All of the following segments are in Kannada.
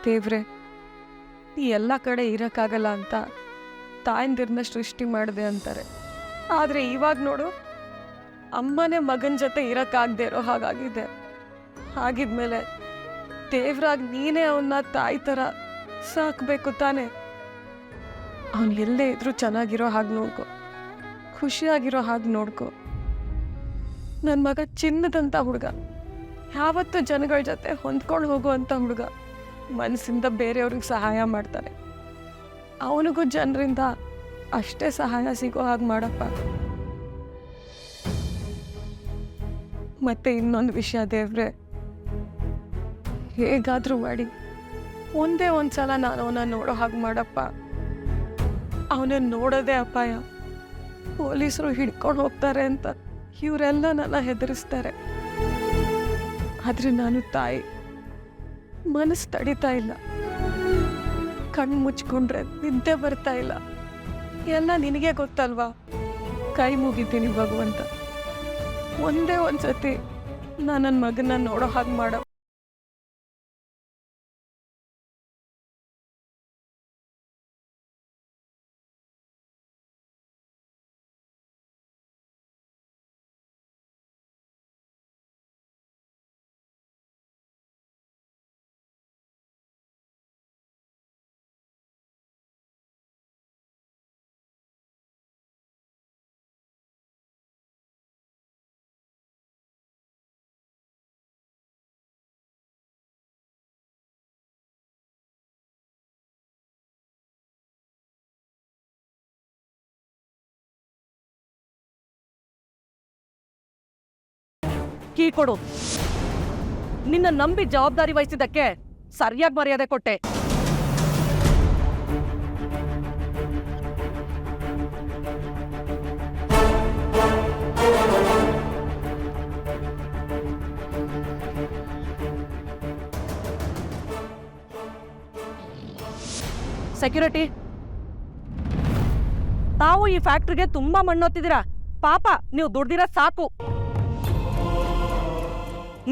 ದೇವ್ರೆ, ಈ ಎಲ್ಲ ಕಡೆ ಇರೋಕ್ಕಾಗಲ್ಲ ಅಂತ ತಾಯಂದಿರನ್ನ ಸೃಷ್ಟಿ ಮಾಡಿದೆ ಅಂತಾರೆ. ಆದರೆ ಇವಾಗ ನೋಡು, ಅಮ್ಮನೇ ಮಗನ ಜೊತೆ ಇರೋಕ್ಕಾಗದೆ ಇರೋ ಹಾಗಾಗಿದೆ. ಹಾಗಿದ್ಮೇಲೆ ದೇವ್ರಾಗ ನೀನೇ ಅವನ್ನ ತಾಯಿ ಥರ ಸಾಕಬೇಕು ತಾನೆ. ಅವನು ಎಲ್ಲೇ ಇದ್ರೂ ಚೆನ್ನಾಗಿರೋ ಹಾಗೆ ನೋಡ್ಕೊ, ಖುಷಿಯಾಗಿರೋ ಹಾಗೆ ನೋಡ್ಕೊ. ನನ್ನ ಮಗ ಚಿನ್ನದಂಥ ಹುಡುಗ, ಯಾವತ್ತೂ ಜನಗಳ ಜೊತೆ ಹೊಂದ್ಕೊಂಡು ಹೋಗುವಂಥ ಹುಡುಗ. ಮನಸ್ಸಿಂದ ಬೇರೆಯವ್ರಿಗೆ ಸಹಾಯ ಮಾಡ್ತಾನೆ. ಅವನಿಗೂ ಜನರಿಂದ ಅಷ್ಟೇ ಸಹಾಯ ಸಿಗೋ ಹಾಗೆ ಮಾಡಪ್ಪ. ಮತ್ತೆ ಇನ್ನೊಂದು ವಿಷಯ ದೇವ್ರೆ, ಹೇಗಾದರೂ ಮಾಡಿ ಒಂದೇ ಒಂದ್ಸಲ ನಾನು ಅವನ ನೋಡೋ ಹಾಗೆ ಮಾಡಪ್ಪ. ಅವನನ್ನು ನೋಡೋದೇ ಅಪಾಯ. ಪೊಲೀಸರು ಹಿಡ್ಕೊಂಡು ಹೋಗ್ತಾರೆ ಅಂತ ಇವರೆಲ್ಲ ನನ್ನ ಹೆದರಿಸ್ತಾರೆ. ಆದರೆ ನಾನು ತಾಯಿ, ಮನಸ್ಸು ತಡಿತಾ ಇಲ್ಲ. ಕಣ್ಣು ಮುಚ್ಕೊಂಡ್ರೆ ನಿದ್ದೆ ಬರ್ತಾ ಇಲ್ಲ. ಎಲ್ಲ ನಿನಗೆ ಗೊತ್ತಲ್ವಾ. ಕೈ ಮುಗಿತೀನಿ ಭಗವಂತ, ಒಂದೇ ಒಂದ್ಸತಿ ನಾನು ನನ್ನ ಮಗನ ನೋಡೋ ಹಾಗೆ ಮಾಡೋ. ಕೀ ಕೊಡು. ನಿನ್ನ ನಂಬಿ ಜವಾಬ್ದಾರಿ ವಹಿಸಿದ್ದಕ್ಕೆ ಸರಿಯಾಗಿ ಮರ್ಯಾದೆ ಕೊಟ್ಟೆ. ಸೆಕ್ಯೂರಿಟಿ, ತಾವು ಈ ಫ್ಯಾಕ್ಟ್ರಿಗೆ ತುಂಬಾ ಮಣ್ಣೊತ್ತಿದ್ದೀರಾ. ಪಾಪ ನೀವು ದುಡ್ದಿರ ಸಾಕು.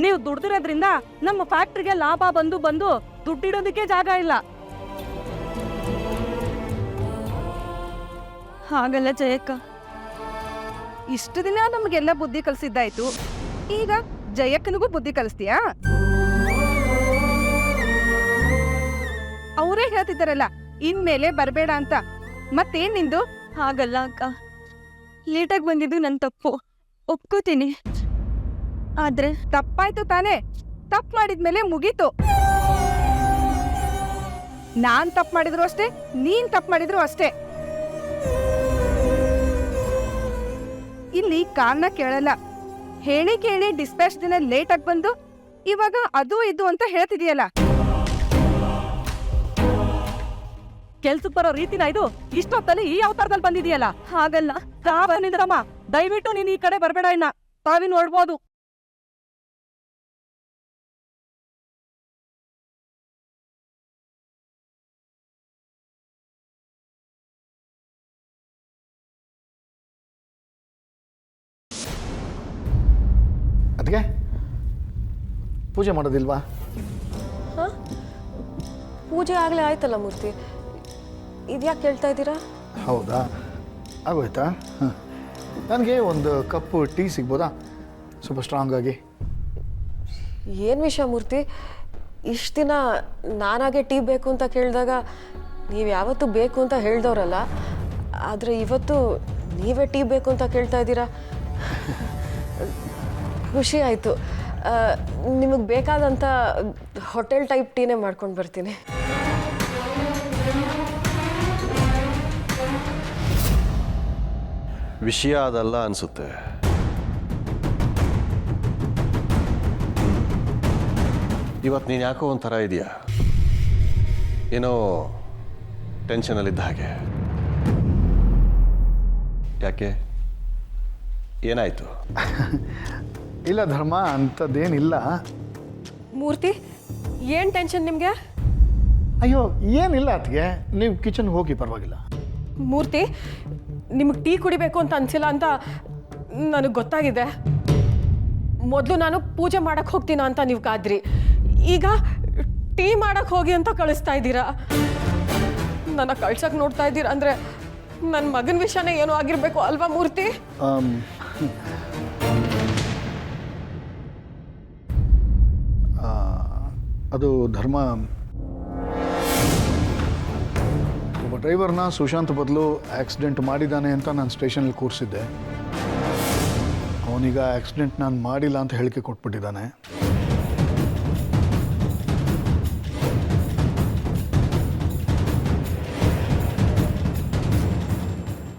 ನೀವು ದುಡ್ದಿರೋದ್ರಿಂದ ನಮ್ಮ ಫ್ಯಾಕ್ಟ್ರಿಗೆ ಲಾಭ ಬಂದು ಬಂದು ದುಡ್ಡಿಡೋದಕ್ಕೆ ಜಾಗ ಇಲ್ಲ. ಹಾಗಲ್ಲ ಜಯಕ್ಕ, ಇಷ್ಟು ದಿನ ನಮಗೆಲ್ಲ ಬುದ್ಧಿ ಕಲಿಸಿದ್ದಾಯ್ತು, ಈಗ ಜಯಕ್ಕನಿಗೂ ಬುದ್ಧಿ ಕಲಿಸ್ತೀಯಾ? ಅವರೇ ಹೇಳ್ತಿದ್ದಾರಲ್ಲ ಇನ್ಮೇಲೆ ಬರಬೇಡ ಅಂತ. ಮತ್ತೇನ್ ನಿಂದು? ಹಾಗಲ್ಲ ಅಕ್ಕ, ಲೇಟಾಗಿ ಬಂದಿದ್ದು ನನ್ನ ತಪ್ಪು, ಒಪ್ಕೋತೀನಿ. ಆದ್ರೆ ತಪ್ಪಾಯ್ತು ತಾನೇ. ತಪ್ಪು ಮಾಡಿದ್ಮೇಲೆ ಮುಗೀತು. ನಾನ್ ತಪ್ಪು ಮಾಡಿದ್ರು ಅಷ್ಟೇ, ನೀನ್ ತಪ್ಪು ಮಾಡಿದ್ರು ಅಷ್ಟೇ. ಇಲ್ಲಿ ಕಾರಣ ಕೇಳಲ್ಲ. ಹೇಳಿ ಕೇಳಿ ಡಿಸ್ಪ್ಯಾಚ್ ದಿನ ಲೇಟಾಗಿ ಬಂದು ಇವಾಗ ಅದು ಇದು ಅಂತ ಹೇಳ್ತಿದೀಯಲ್ಲ. ಕೆಲ್ಸಕ್ಕೆ ಬರೋ ರೀತಿನ ಇದು? ಇಷ್ಟೊತ್ತಲ್ಲಿ ಈ ಅವತಾರದಲ್ಲಿ ಬಂದಿದೆಯಲ್ಲ. ಹಾಗಲ್ಲ ಬಂದಿದ್ರಮ್ಮ, ದಯವಿಟ್ಟು ನೀನ್ ಈ ಕಡೆ ಬರಬೇಡ. ಇನ್ನ ತಾವಿ ನೋಡ್ಬೋದು. ಅದಕ್ಕೆ ಪೂಜೆ ಮಾಡೋದಿಲ್ವಾ? ಹಾಂ, ಪೂಜೆ ಆಗಲೇ ಆಯ್ತಲ್ಲ ಮೂರ್ತಿ, ಇದ್ಯಾಕೆ ಕೇಳ್ತಾ ಇದ್ದೀರಾ? ಹೌದಾ, ಆಗೋಯ್ತಾ? ಹಾಂ, ನನಗೆ ಒಂದು ಕಪ್ಪು ಟೀ ಸಿಗ್ಬೋದಾ? ಸ್ವಲ್ಪ ಸ್ಟ್ರಾಂಗ್ ಆಗಿ. ಏನು ವಿಷಯ ಮೂರ್ತಿ, ಇಷ್ಟು ದಿನ ನಾನಾಗೆ ಟೀ ಬೇಕು ಅಂತ ಕೇಳಿದಾಗ ನೀವು ಯಾವತ್ತೂ ಬೇಕು ಅಂತ ಹೇಳ್ದವ್ರಲ್ಲ, ಆದರೆ ಇವತ್ತು ನೀವೇ ಟೀ ಬೇಕು ಅಂತ ಕೇಳ್ತಾ ಇದ್ದೀರಾ. ಖುಷಿ ಆಯಿತು. ನಿಮಗೆ ಬೇಕಾದಂಥ ಹೋಟೆಲ್ ಟೈಪ್ ಟೀನೇ ಮಾಡ್ಕೊಂಡು ಬರ್ತೀನಿ. ವಿಷಯ ಅದಲ್ಲ ಅನಿಸುತ್ತೆ. ಇವತ್ತು ನೀನು ಯಾಕೋ ಒಂಥರ ಇದೆಯಾ, ಏನೋ ಟೆನ್ಷನಲ್ಲಿದ್ದ ಹಾಗೆ. ಯಾಕೆ, ಏನಾಯಿತು? ಇಲ್ಲ ಧರ್ಮ, ಅಂಥದ್ದೇನಿಲ್ಲ. ಮೂರ್ತಿ, ಏನು ಟೆನ್ಷನ್ ನಿಮಗೆ? ಅಯ್ಯೋ ಏನಿಲ್ಲ ಅದಕ್ಕೆ, ನೀವು ಕಿಚನ್ಗೆ ಹೋಗಿ ಪರವಾಗಿಲ್ಲ. ಮೂರ್ತಿ, ನಿಮಗೆ ಟೀ ಕುಡಿಬೇಕು ಅಂತ ಅನಿಸಿಲ್ಲ ಅಂತ ನನಗೆ ಗೊತ್ತಾಗಿದೆ. ಮೊದಲು ನಾನು ಪೂಜೆ ಮಾಡಕ್ಕೆ ಹೋಗ್ತೀನ ಅಂತ ನೀವು ಕಾದ್ರಿ, ಈಗ ಟೀ ಮಾಡಕ್ ಹೋಗಿ ಅಂತ ಕಳಿಸ್ತಾ ಇದ್ದೀರಾ. ನನ್ನ ಕಳ್ಸಕ್ ನೋಡ್ತಾ ಇದ್ದೀರಾ ಅಂದ್ರೆ ನನ್ನ ಮಗನ ವಿಷಯನೇ ಏನೋ ಆಗಿರ್ಬೇಕು ಅಲ್ವಾ ಮೂರ್ತಿ? ಅದು ಧರ್ಮ, ಒಬ್ಬ ಡ್ರೈವರ್ನ ಸುಶಾಂತ್ ಬದಲು ಆಕ್ಸಿಡೆಂಟ್ ಮಾಡಿದ್ದಾನೆ ಅಂತ ನಾನು ಸ್ಟೇಷನಲ್ಲಿ ಕೂರಿಸಿದ್ದೆ. ಅವನೀಗ ಆಕ್ಸಿಡೆಂಟ್ ನಾನು ಮಾಡಿಲ್ಲ ಅಂತ ಹೇಳಿಕೆ ಕೊಟ್ಬಿಟ್ಟಿದ್ದಾನೆ.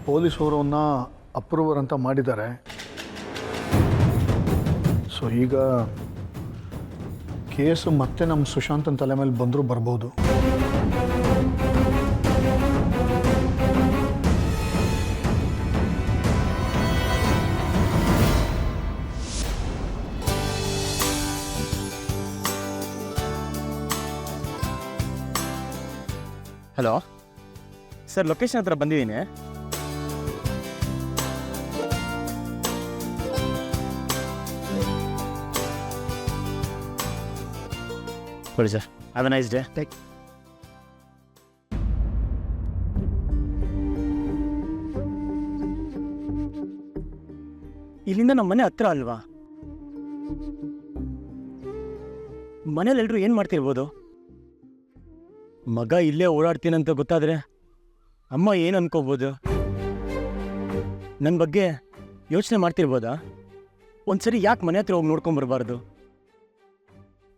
ಪೊಲೀಸವರು ಅವನ್ನ ಅಪ್ರೂವರ್ ಅಂತ ಮಾಡಿದ್ದಾರೆ. ಸೊ ಈಗ ಕೇಸು ಮತ್ತೆ ನಮ್ಮ ಸುಶಾಂತನ ತಲೆ ಮೇಲೆ ಬಂದರೂ ಬರ್ಬೋದು. ಹಲೋ ಸರ್, ಲೊಕೇಶನ್ ಹತ್ರ ಬಂದಿದ್ದೀನಿ. ಕೊಡಿ sir. Have A nice day. ಇಲ್ಲಿಂದ ನಮ್ಮ ಮನೆ ಹತ್ರ ಅಲ್ವಾ? ಮನೇಲಿ ಎಲ್ರು ಏನು ಮಾಡ್ತಿರ್ಬೋದು? ಮಗ ಇಲ್ಲೇ ಓಡಾಡ್ತೀನಂತ ಗೊತ್ತಾದರೆ ಅಮ್ಮ ಏನು ಅನ್ಕೋಬೋದು? ನನ್ನ ಬಗ್ಗೆ ಯೋಚನೆ ಮಾಡ್ತಿರ್ಬೋದಾ? ಒಂದ್ಸರಿ ಯಾಕೆ ಮನೆ ಹತ್ರ ಹೋಗಿ ನೋಡ್ಕೊಂಬರ್ಬಾರ್ದು?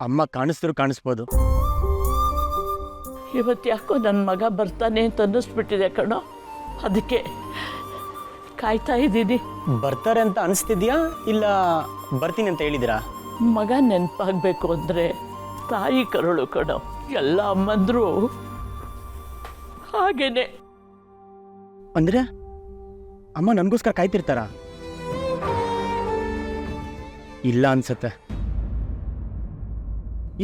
ಅಮ್ಮ ಕಾಣಿಸ್ದ್ರು ಕಾಣಿಸ್ಬೋದು. ಇವತ್ತು ಯಾಕೋ ನನ್ನ ಮಗ ಬರ್ತಾನೆ ಅಂತ ಅನ್ನಿಸ್ಬಿಟ್ಟಿದೆ ಕಣೋ, ಅದಕ್ಕೆ ಕಾಯ್ತಾ ಇದ್ದೀನಿ. ಬರ್ತಾರೆ ಅಂತ ಅನಿಸ್ತಿದ್ಯಾ ಇಲ್ಲ ಬರ್ತೀನಿ ಅಂತ ಹೇಳಿದಿರಾ? ಮಗ ನೆನಪಾಗಬೇಕು ಅಂದರೆ ತಾಯಿ ಕರುಳು ಕಣೋ. ಎಲ್ಲ ಅಮ್ಮಂದ್ರು ಹಾಗೇನೆ. ಅಂದರೆ ಅಮ್ಮ ನನಗೋಸ್ಕರ ಕಾಯ್ತಿರ್ತಾರ? ಇಲ್ಲ ಅನ್ಸತ್ತೆ.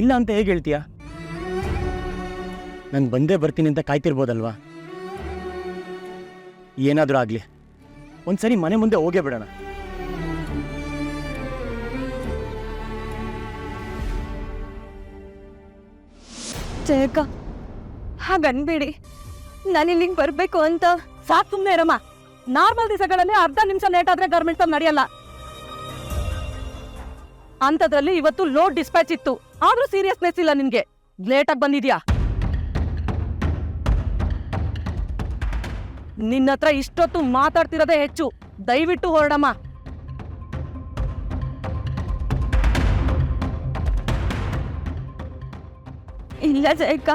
ಇಲ್ಲ ಅಂತ ಹೇಗೆ ಹೇಳ್ತೀಯಾ? ನಾನು ಬಂದೇ ಬರ್ತೀನಿ ಅಂತ ಕಾಯ್ತಿರ್ಬೋದಲ್ವಾ? ಏನಾದರೂ ಆಗಲಿ ಒಂದ್ಸರಿ ಮನೆ ಮುಂದೆ ಹೋಗೇ ಬಿಡೋಣ. ಜಯಕ್ಕ, ಹಾಗನ್ಬೇಡಿ. ನಾನು ಇಲ್ಲಿಗೆ ಬರಬೇಕು ಅಂತ. ಸಾಕು, ಸುಮ್ಮನೆ ಇರಮ್ಮ. ನಾರ್ಮಲ್ ದಿವಸಗಳಲ್ಲಿ ಅರ್ಧ ನಿಮಿಷ ಲೇಟ್ ಆದ್ರೆ ಗೌರ್ಮೆಂಟ್ ನಡೆಯಲ್ಲ. ಅಂಥದ್ರಲ್ಲಿ ಇವತ್ತು ಲೋಡ್ ಡಿಸ್ಪ್ಯಾಚ್ ಇತ್ತು, ಆದ್ರೂ ಸೀರಿಯಸ್ನೆಸ್ ಇಲ್ಲ ನಿನ್ಗೆ. ಲೇಟಾಗಿ ಬಂದಿದ್ಯಾ? ನಿನ್ನ ಹತ್ರ ಇಷ್ಟೊತ್ತು ಮಾತಾಡ್ತಿರೋದೇ ಹೆಚ್ಚು. ದಯವಿಟ್ಟು ಹೊರಡಮ್ಮ. ಇಲ್ಲ ಜಯಕ್ಕ,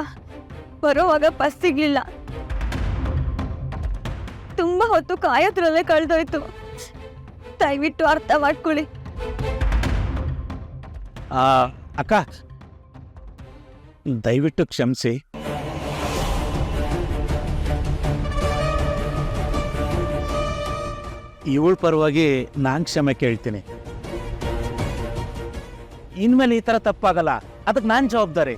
ಬರೋವಾಗ ಬಸ್ ಸಿಗ್ಲಿಲ್ಲ. ತುಂಬಾ ಹೊತ್ತು ಕಾಯೋದ್ರಲ್ಲೇ ಕಳೆದೋಯ್ತು. ದಯವಿಟ್ಟು ಅರ್ಥ ಮಾಡ್ಕೊಳ್ಳಿ. ಅಕ್ಕ, ದಯವಿಟ್ಟು ಕ್ಷಮಿಸಿ. ಇವಳ ಪರವಾಗಿ ನಾನು ಕ್ಷಮೆ ಕೇಳ್ತೀನಿ. ಇನ್ಮೇಲೆ ಈ ಥರ ತಪ್ಪಾಗಲ್ಲ, ಅದಕ್ಕೆ ನಾನು ಜವಾಬ್ದಾರಿ.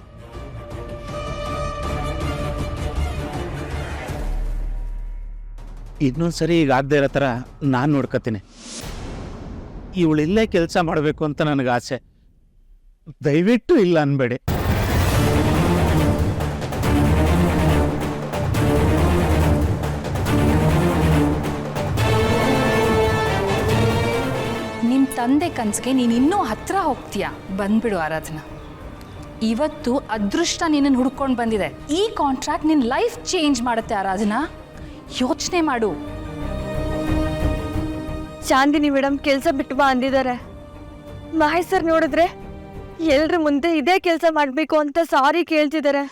ಇನ್ನೊಂದ್ಸರಿ ಈಗ ಆಗದೆ ಇರೋ ಥರ ನಾನು ನೋಡ್ಕೊತೀನಿ. ಇವಳಿಲ್ಲೇ ಕೆಲಸ ಮಾಡಬೇಕು ಅಂತ ನನಗೆ ಆಸೆ. ದಯವಿಟ್ಟು ಇಲ್ಲ ಅನ್ಬೇಡಿ. ನಿಮ್ಮ ತಂದೆ ಕನಸಿಗೆ ನೀನು ಇನ್ನೂ ಹತ್ರ ಹೋಗ್ತೀಯಾ? ಬಂದ್ಬಿಡು ಆರಾಧನಾ. ಇವತ್ತು ಅದೃಷ್ಟ ನಿನ್ನನ್ನು ಹುಡ್ಕೊಂಡು ಬಂದಿದೆ. ಈ ಕಾಂಟ್ರಾಕ್ಟ್ ನಿನ್ನ ಲೈಫ್ ಚೇಂಜ್ ಮಾಡುತ್ತೆ ಆರಾಧನಾ. ಯೋಚನೆ ಮಾಡು. ಚಾಂದಿನಿ ಮೇಡಮ್ ಕೆಲಸ ಬಿಟ್ಟು ಬಾ ಅಂದಿದ್ದಾರೆ. ಮಹೇಶ್ ಸರ್ ನೋಡಿದ್ರೆ ಎಲ್ರ ಮುಂದೆ ಇದೇ ಕೆಲಸ ಮಾಡಬೇಕು ಅಂತ ಸಾರಿ ಕೇಳ್ತಿದ್ದಾರೆ.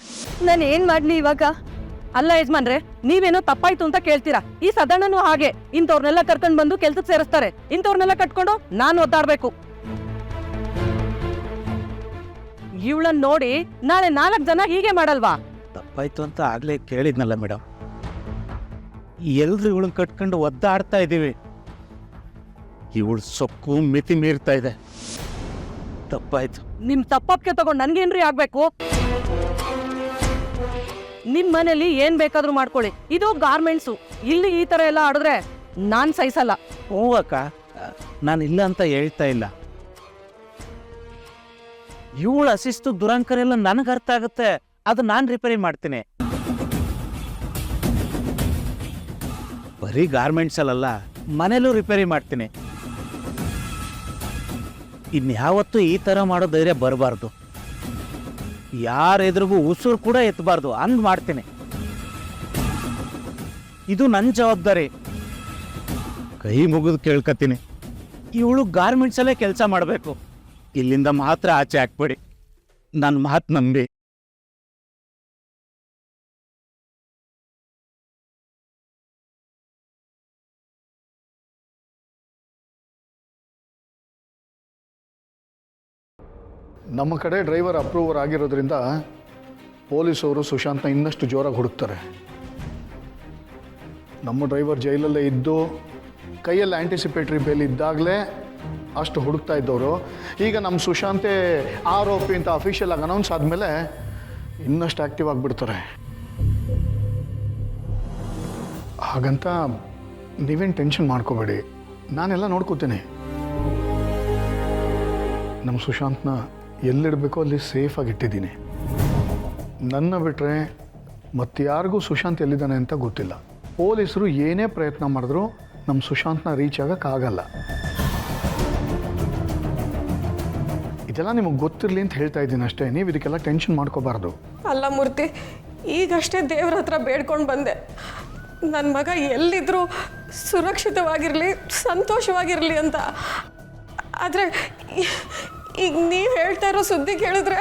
ನಾನು ಏನು ಮಾಡಲಿ ಇವಾಗ? ಅಲ್ಲ ಯಜಮಾನ್ರೆ, ನೀವೇನೋ ತಪ್ಪಾಯ್ತು ಅಂತ ಕೇಳ್ತೀರಾ. ಈ ಸದನನೂ ಹಾಗೆ ಇಂಥವ್ರನ್ನೆಲ್ಲ ಕರ್ಕೊಂಡು ಬಂದು ಕೆಲ್ಸಕ್ಕೆ ಸೇರಿಸ್ತಾರೆ. ಇಂಥವ್ರನ್ನೆಲ್ಲ ಕಟ್ಕೊಂಡು ನಾನು ಒದ್ದಾಡ್ಬೇಕು. ಇವಳನ್ನ ನೋಡಿ ನಾಳೆ 4 ಜನ ಹೀಗೆ ಮಾಡಲ್ವಾ? ತಪ್ಪಾಯ್ತು ಅಂತ ಆಗಲೇ ಕೇಳಿದ್ನಲ್ಲ ಮೇಡಮ್. ಎಲ್ರು ಇವಳನ್ನ ಕಟ್ಕೊಂಡು ಒದ್ದಾಡ್ತಾ ಇದ್ದೀವಿ. ಇವಳು ಸೊಕ್ಕು ಮಿತಿ ಮೀರ್ತಾ ಇದೆ. ತಪ್ಪಾಯ್ತು. ನಿಮ್ ತಪ್ಪಕ್ಕೆ ತಗೊಂಡು ನನ್ಗೇನ್ರಿ ಆಗ್ಬೇಕು? ನಿಮ್ ಮನೇಲಿ ಏನ್ ಬೇಕಾದ್ರೂ ಮಾಡ್ಕೊಳ್ಳಿ. ಇದು ಗಾರ್ಮೆಂಟ್ಸು. ಇಲ್ಲಿ ಈ ತರ ಎಲ್ಲ ಆಡಿದ್ರೆ ನಾನ್ ಸಹಿಸಲ್ಲ. ಹ್ಞೂ ಅಕ್ಕ, ನಾನು ಇಲ್ಲ ಅಂತ ಹೇಳ್ತಾ ಇಲ್ಲ. ಇವಳ ಅಶಿಸ್ತು ದುರಂಕರ ಎಲ್ಲ ನನಗೆ ಅರ್ಥ ಆಗುತ್ತೆ, ಅದು ನಾನು ರಿಪೇರಿ ಮಾಡ್ತೀನಿ. ಬರೀ ಗಾರ್ಮೆಂಟ್ಸಲ್ಲ, ಮನೇಲೂ ರಿಪೇರಿ ಮಾಡ್ತೀನಿ. ಇನ್ಯಾವತ್ತೂ ಈ ಥರ ಮಾಡೋ ಧೈರ್ಯ ಬರಬಾರ್ದು. ಯಾರೆದ್ರಿಗೂ ಉಸಿರು ಕೂಡ ಎತ್ತಬಾರ್ದು, ಹಂಗೆ ಮಾಡ್ತೀನಿ. ಇದು ನನ್ನ ಜವಾಬ್ದಾರಿ. ಕೈ ಮುಗಿದು ಕೇಳ್ಕತ್ತೀನಿ, ಇವಳು ಗಾರ್ಮೆಂಟ್ಸಲ್ಲೇ ಕೆಲಸ ಮಾಡಬೇಕು. ಇಲ್ಲಿಂದ ಮಾತ್ರ ಆಚೆ ಹಾಕ್ಬೇಡಿ, ನನ್ನ ಮಾತು ನಂಬಿ. ನಮ್ಮ ಕಡೆ ಡ್ರೈವರ್ ಅಪ್ರೂವರ್ ಆಗಿರೋದ್ರಿಂದ ಪೊಲೀಸವರು ಸುಶಾಂತ್ನ ಇನ್ನಷ್ಟು ಜೋರಾಗಿ ಹುಡುಕ್ತಾರೆ. ನಮ್ಮ ಡ್ರೈವರ್ ಜೈಲಲ್ಲೇ ಇದ್ದು ಕೈಯಲ್ಲಿ ಆ್ಯಂಟಿಸಿಪೇಟ್ರಿ ಬೇಲ್ ಇದ್ದಾಗಲೇ ಅಷ್ಟು ಹುಡುಕ್ತಾ ಇದ್ದವರು ಈಗ ನಮ್ಮ ಸುಶಾಂತೇ ಆರೋಪಿ ಅಂತ ಅಫಿಷಿಯಲ್ ಆಗಿ ಅನೌನ್ಸ್ ಆದಮೇಲೆ ಇನ್ನಷ್ಟು ಆ್ಯಕ್ಟಿವ್ ಆಗಿಬಿಡ್ತಾರೆ. ಹಾಗಂತ ನೀವೇನು ಟೆನ್ಷನ್ ಮಾಡ್ಕೋಬೇಡಿ, ನಾನೆಲ್ಲ ನೋಡ್ಕೋತೀನಿ. ನಮ್ಮ ಸುಶಾಂತ್ನ ಎಲ್ಲಿಡಬೇಕೋ ಅಲ್ಲಿ ಸೇಫಾಗಿ ಇಟ್ಟಿದ್ದೀನಿ. ನನ್ನ ಬಿಟ್ಟರೆ ಮತ್ತಾರಿಗೂ ಸುಶಾಂತ್ ಎಲ್ಲಿದ್ದಾನೆ ಅಂತ ಗೊತ್ತಿಲ್ಲ. ಪೊಲೀಸರು ಏನೇ ಪ್ರಯತ್ನ ಮಾಡಿದ್ರು ನಮ್ಮ ಸುಶಾಂತ್ನ ರೀಚ್ ಆಗೋಕ್ಕಾಗಲ್ಲ. ಇದೆಲ್ಲ ನಿಮಗೆ ಗೊತ್ತಿರಲಿ ಅಂತ ಹೇಳ್ತಾ ಇದ್ದೀನಿ ಅಷ್ಟೇ, ನೀವು ಇದಕ್ಕೆಲ್ಲ ಟೆನ್ಷನ್ ಮಾಡ್ಕೋಬಾರ್ದು. ಅಲ್ಲ ಮೂರ್ತಿ, ಈಗಷ್ಟೇ ದೇವ್ರ ಹತ್ರ ಬೇಡ್ಕೊಂಡು ಬಂದೆ, ನನ್ನ ಮಗ ಎಲ್ಲಿದ್ರೂ ಸುರಕ್ಷಿತವಾಗಿರಲಿ, ಸಂತೋಷವಾಗಿರಲಿ ಅಂತ. ಆದರೆ ಈಗ ನೀವು ಹೇಳ್ತಾ ಇರೋ ಸುದ್ದಿ ಕೇಳಿದ್ರೆ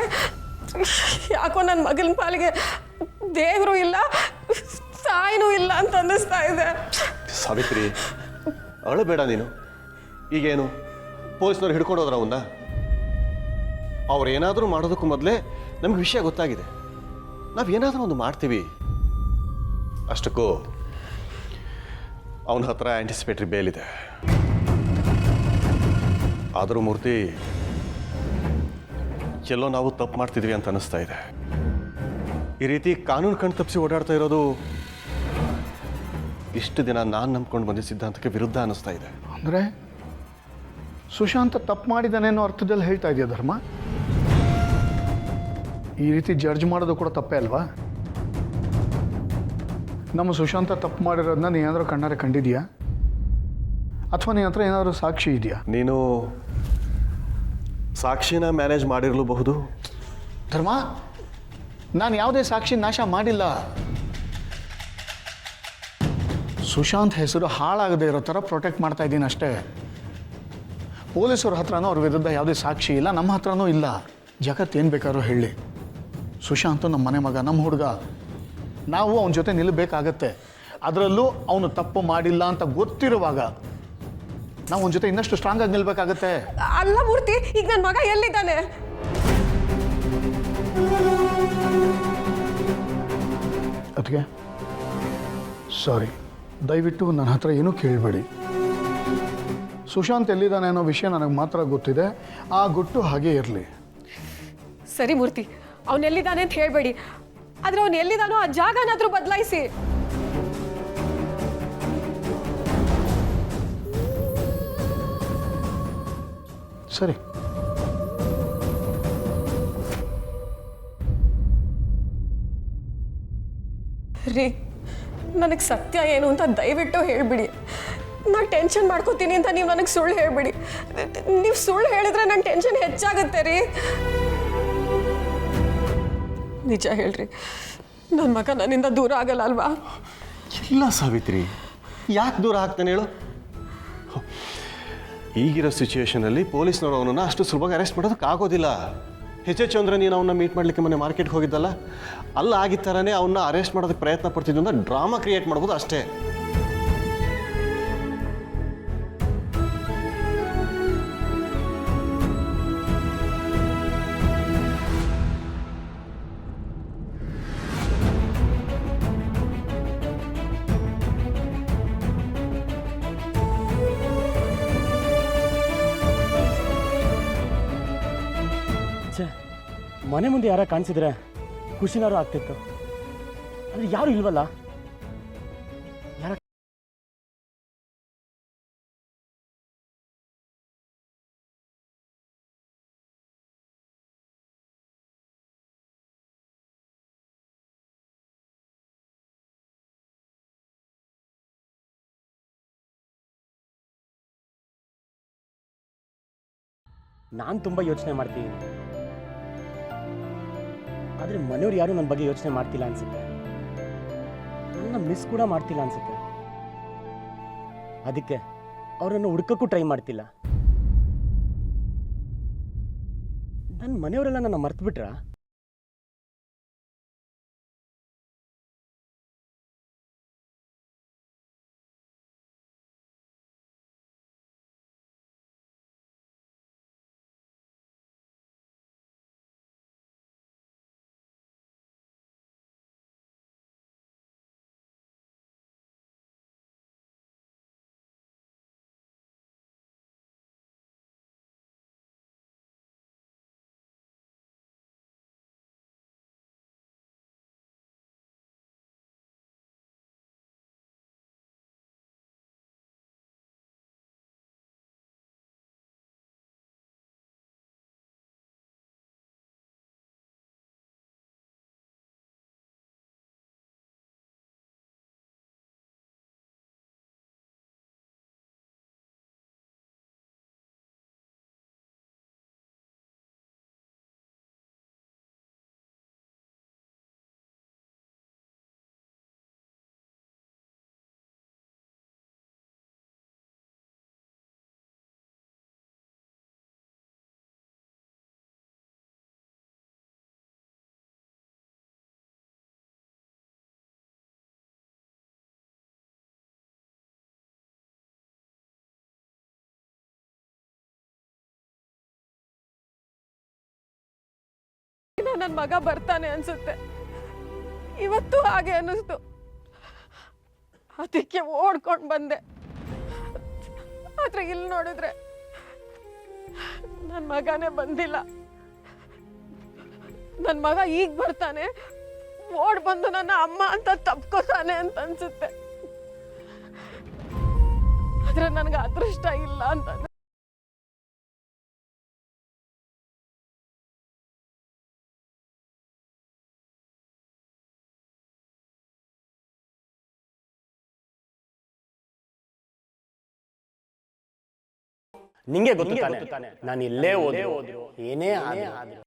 ಯಾಕೋ ನನ್ನ ಮಗನ ಪಾಲಿಗೆ ದೇವರು ಇಲ್ಲ, ತಾಯಿನೂ ಇಲ್ಲ ಅಂತ ಅನ್ನಿಸ್ತಾ ಇದೆ. ಸಾವಿತ್ರಿ, ಅಳಬೇಡ ನೀನು. ಈಗೇನು ಪೊಲೀಸ್ನವ್ರು ಹಿಡ್ಕೊಂಡು ಹೋದ್ರ ಅವನ್ನ? ಅವ್ರೇನಾದರೂ ಮಾಡೋದಕ್ಕೂ ಮೊದಲೇ ನಮ್ಗೆ ವಿಷಯ ಗೊತ್ತಾಗಿದೆ. ನಾವೇನಾದರೂ ಒಂದು ಮಾಡ್ತೀವಿ. ಅಷ್ಟಕ್ಕೂ ಅವನ ಹತ್ರ ಆ್ಯಂಟಿಸಿಪೇಟ್ರಿ ಬೇಲ್ ಇದೆ. ಆದರೂ ಮೂರ್ತಿ, ಎಲ್ಲೋ ನಾವು ತಪ್ಪು ಮಾಡ್ತಿದ್ವಿ ಅಂತ ಅನ್ನಿಸ್ತಾ ಇದೆ. ಈ ರೀತಿ ಕಾನೂನು ಕಣ್ಣು ತಪ್ಪಿಸಿ ಓಡಾಡ್ತಾ ಇರೋದು ಇಷ್ಟು ದಿನ ನಾನು ನಂಬ್ಕೊಂಡು ಬಂದ ಸಿದ್ಧಾಂತಕ್ಕೆ ವಿರುದ್ಧ ಅನ್ನಿಸ್ತಾ ಇದೆ. ಅಂದರೆ ಸುಶಾಂತ ತಪ್ಪು ಮಾಡಿದ್ದಾನೆ ಅನ್ನೋ ಅರ್ಥದಲ್ಲಿ ಹೇಳ್ತಾ ಇದೆಯಾ ಧರ್ಮ? ಈ ರೀತಿ ಜಡ್ಜ್ ಮಾಡೋದು ಕೂಡ ತಪ್ಪೇ ಅಲ್ವಾ? ನಮ್ಮ ಸುಶಾಂತ ತಪ್ಪು ಮಾಡಿರೋದನ್ನ ನೀನಾದರೂ ಕಣ್ಣಾರೆ ಕಂಡಿದೆಯಾ? ಅಥವಾ ನಿನ್ನ ಹತ್ರ ಏನಾದರೂ ಸಾಕ್ಷಿ ಇದೆಯಾ? ನೀನು ಸಾಕ್ಷಿನ ಮ್ಯಾನೇಜ್ ಮಾಡಿರಲೂಬಹುದು. ಧರ್ಮ, ನಾನು ಯಾವುದೇ ಸಾಕ್ಷಿ ನಾಶ ಮಾಡಿಲ್ಲ. ಸುಶಾಂತ್ ಹೆಸರು ಹಾಳಾಗದೇ ಇರೋ ಥರ ಪ್ರೊಟೆಕ್ಟ್ ಮಾಡ್ತಾ ಇದ್ದೀನಿ ಅಷ್ಟೇ. ಪೊಲೀಸರ ಹತ್ರನೂ ಅವ್ರ ವಿರುದ್ಧ ಯಾವುದೇ ಸಾಕ್ಷಿ ಇಲ್ಲ, ನಮ್ಮ ಹತ್ರನೂ ಇಲ್ಲ. ಜಗತ್ತೇನು ಬೇಕಾದ್ರೂ ಹೇಳಿ, ಸುಶಾಂತ್ ನಮ್ಮ ಮನೆ ಮಗ, ನಮ್ಮ ಹುಡುಗ. ನಾವು ಅವನ ಜೊತೆ ನಿಲ್ಲಬೇಕಾಗತ್ತೆ. ಅದರಲ್ಲೂ ಅವನು ತಪ್ಪು ಮಾಡಿಲ್ಲ ಅಂತ ಗೊತ್ತಿರುವಾಗ ನಾವು ಅವನ ಜೊತೆ ಇನ್ನಷ್ಟು ಸ್ಟ್ರಾಂಗ್ ಆಗಿ ನಿಲ್ಬೇಕಾಗತ್ತೆ. ಅಲ್ಲ ಮೂರ್ತಿ, ಈಗ ನನ್ನ ಮಗ ಎಲ್ಲಿದ್ದಾನೆ? ಅದಕ್ಕೆ ಸಾರಿ, ದಯವಿಟ್ಟು ನನ್ನ ಹತ್ರ ಏನೂ ಕೇಳಬೇಡಿ. ಸುಶಾಂತ್ ಎಲ್ಲಿದ್ದಾನೆ ಅನ್ನೋ ವಿಷಯ ನನಗೆ ಮಾತ್ರ ಗೊತ್ತಿದೆ. ಆ ಗುಟ್ಟು ಹಾಗೇ ಇರಲಿ. ಸರಿ ಮೂರ್ತಿ, ಅವನು ಎಲ್ಲಿದ್ದಾನೆ ಅಂತ ಹೇಳಬೇಡಿ. ಆದರೆ ಅವನು ಎಲ್ಲಿದ್ದಾನೋ ಆ ಜಾಗನಾದರೂ ಬದಲಾಯಿಸಿ. ಸರಿ. ರೀ, ನನಗೆ ಸತ್ಯ ಏನು ಅಂತ ದಯವಿಟ್ಟು ಹೇಳಿಬಿಡಿ. ನಾನು ಟೆನ್ಷನ್ ಮಾಡ್ಕೋತೀನಿ ಅಂತ ನೀವು ನನಗೆ ಸುಳ್ಳು ಹೇಳಿಬಿಡಿ. ನೀವು ಸುಳ್ಳು ಹೇಳಿದ್ರೆ ನನ್ನ ಟೆನ್ಷನ್ ಹೆಚ್ಚಾಗುತ್ತೆ ರೀ. ನಿಜ ಹೇಳ್ರಿ, ನನ್ನ ಮಗ ನನ್ನಿಂದ ದೂರ ಆಗಲ್ಲ ಅಲ್ವಾ? ಇಲ್ಲ ಸಾವಿತ್ರಿ, ಯಾಕೆ ದೂರ ಆಗ್ತಾನೆ ಹೇಳು? ಈಗಿರೋ ಸಿಚುವೇಶನಲ್ಲಿ ಪೊಲೀಸ್ನವರು ಅವನನ್ನು ಅಷ್ಟು ಸುಲಭವಾಗಿ ಅರೆಸ್ಟ್ ಮಾಡೋದಕ್ಕಾಗೋದಿಲ್ಲ. ಚಂದ್ರ ನೀನು ಅವನ್ನ ಮೀಟ್ ಮಾಡಲಿಕ್ಕೆ ಮೊನ್ನೆ ಮಾರ್ಕೆಟ್ಗೆ ಹೋಗಿದ್ದಲ್ಲ, ಅಲ್ಲ ಆಗಿದ್ದ ಥರನೇ ಅವನ್ನ ಅರೆಸ್ಟ್ ಮಾಡೋದಕ್ಕೆ ಪ್ರಯತ್ನ ಪಡ್ತಿದ್ದು ಅಂತ ಡ್ರಾಮಾ ಕ್ರಿಯೇಟ್ ಮಾಡ್ಬೋದು ಅಷ್ಟೇ. ಮನೆ ಮುಂದೆ ಯಾರ ಕಾಣಿಸಿದ್ರೆ ಖುಷಿನಾರು ಆಗ್ತಿತ್ತು, ಆದರೆ ಯಾರು ಇಲ್ವಲ್ಲ. ನಾನು ತುಂಬ ಯೋಚನೆ ಮಾಡ್ತೀನಿ. ಆದರೆ ಮನೆಯವ್ರು ಯಾರು ನನ್ನ ಬಗ್ಗೆ ಯೋಚನೆ ಮಾಡ್ತಿಲ್ಲ ಅನ್ಸುತ್ತೆ. ನನ್ನ ಮಿಸ್ ಕೂಡ ಮಾಡ್ತಿಲ್ಲ ಅನ್ಸುತ್ತೆ. ಅದಕ್ಕೆ ಅವರನ್ನು ಹುಡ್ಕಕ್ಕೂ ಟ್ರೈ ಮಾಡ್ತಿಲ್ಲ. ನನ್ನ ಮನೆಯವರೆಲ್ಲ ನನ್ನ ಮರ್ತು ಬಿಟ್ರಾ? ನನ್ನ ಮಗ ಬರ್ತಾನೆ ಅನ್ಸುತ್ತೆ. ಇವತ್ತು ಹಾಗೆ ಅನ್ನಿಸ್ತು. ಅದಕ್ಕೆ ಓಡ್ಕೊಂಡು ಬಂದೆ. ಆದ್ರೆ ಇಲ್ಲಿ ನೋಡಿದ್ರೆ ನನ್ನ ಮಗನೇ ಬಂದಿಲ್ಲ. ನನ್ನ ಮಗ ಈಗ ಬರ್ತಾನೆ, ಓಡ್ ಬಂದು ನನ್ನ ಅಮ್ಮ ಅಂತ ತಪ್ಕೋತಾನೆ ಅಂತ ಅನ್ಸುತ್ತೆ. ಆದ್ರೆ ನನಗೆ ಅದೃಷ್ಟ ಇಲ್ಲ ಅಂತ. ನಿಂಗೆ ಗೊತ್ತು ತಾನೆ, ನಾನು ಇಲ್ಲೇ ಹೋದ್ರು ಏನೇ ಆದ್ರೂ